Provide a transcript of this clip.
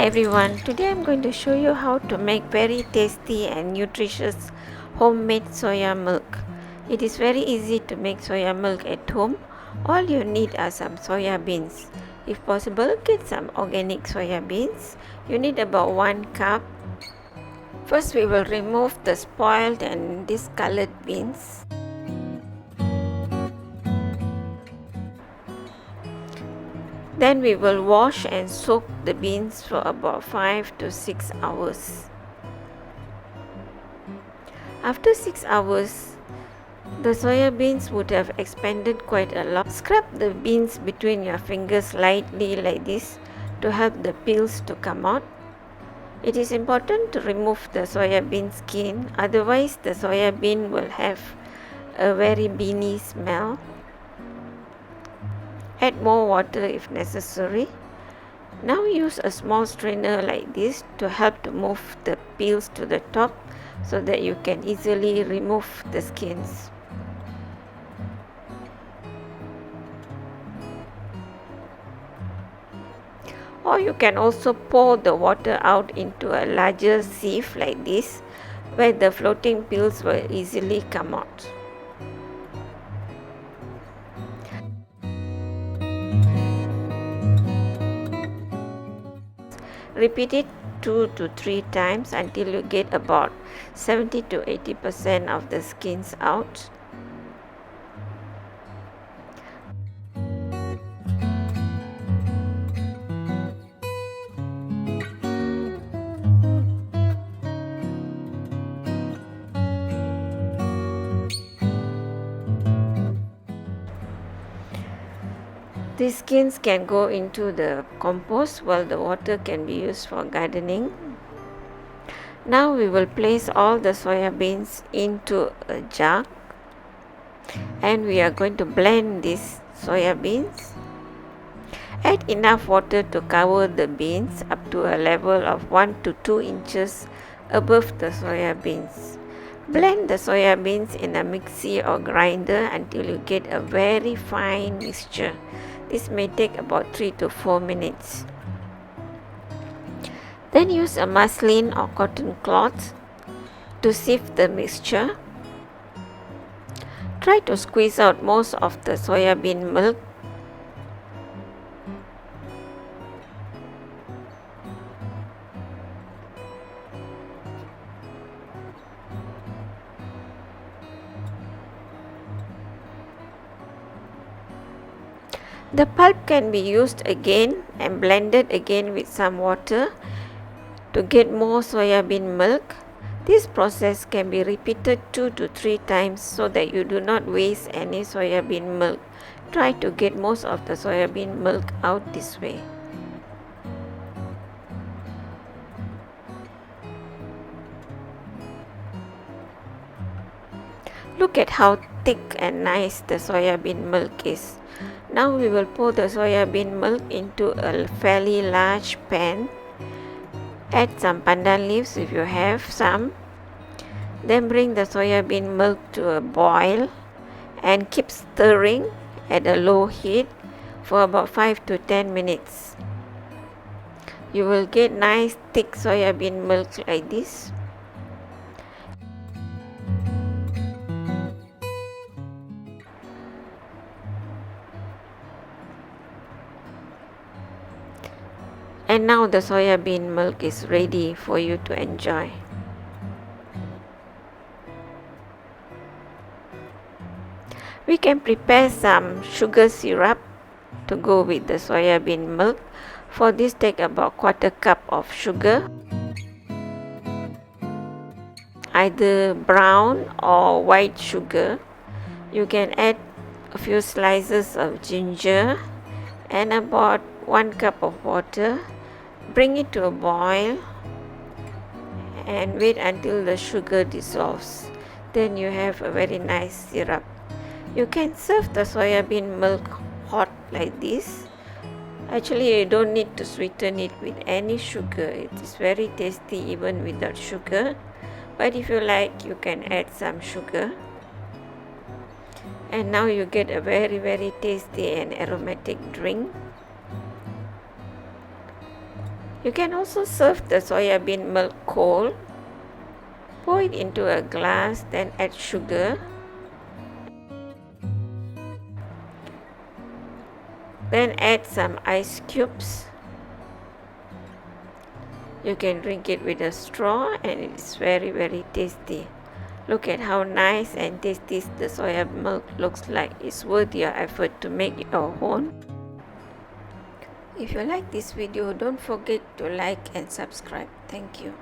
everyone, today I'm going to show you how to make very tasty and nutritious homemade soya milk. It is very easy to make soya milk at home. All you need are some soya beans. If possible, get some organic soya beans. You need about 1 cup. First we will remove the spoiled and discolored beans. Then we will wash and soak the beans for about 5 to 6 hours. After 6 hours, the soya beans would have expanded quite a lot. Scrub the beans between your fingers lightly like this to help the peels to come out. It is important to remove the soya bean skin, otherwise the soya bean will have a very beany smell. Add more water if necessary. Now use a small strainer like this to help to move the peels to the top so that you can easily remove the skins. Or you can also pour the water out into a larger sieve like this, where the floating peels will easily come out. Repeat it 2 to 3 times until you get about 70 to 80% of the skins out. These skins can go into the compost while the water can be used for gardening. Now we will place all the soya beans into a jug and we are going to blend these soya beans. Add enough water to cover the beans up to a level of 1 to 2 inches above the soya beans. Blend the soya beans in a mixie or grinder until you get a very fine mixture. This may take about 3 to 4 minutes. Then use a muslin or cotton cloth to sieve the mixture. Try to squeeze out most of the soya bean milk. The pulp can be used again and blended again with some water to get more soya bean milk. This process can be repeated 2 to 3 times so that you do not waste any soya bean milk. Try to get most of the soya bean milk out this way. Look at how thick and nice the soya bean milk is. Now we will pour the soya bean milk into a fairly large pan. Add some pandan leaves if you have some. Then bring the soya bean milk to a boil and keep stirring at a low heat for about 5 to 10 minutes. You will get nice thick soya bean milk like this. And now the soya bean milk is ready for you to enjoy. We can prepare some sugar syrup to go with the soya bean milk. For this, take about 1/4 cup of sugar, either brown or white sugar. You can add a few slices of ginger and about 1 cup of water. Bring it to a boil and wait until the sugar dissolves. Then you have a very nice syrup. You can serve the soya bean milk hot like this. Actually, you don't need to sweeten it with any sugar. It is very tasty even without sugar. But if you like, you can add some sugar. And now you get a very tasty and aromatic drink. You can also serve the soya bean milk cold. Pour it into a glass, then add sugar. Then add some ice cubes. You can drink it with a straw and it is very tasty. Look at how nice and tasty the soya milk looks like. It's worth your effort to make your own. If you like this video, don't forget to like and subscribe. Thank you.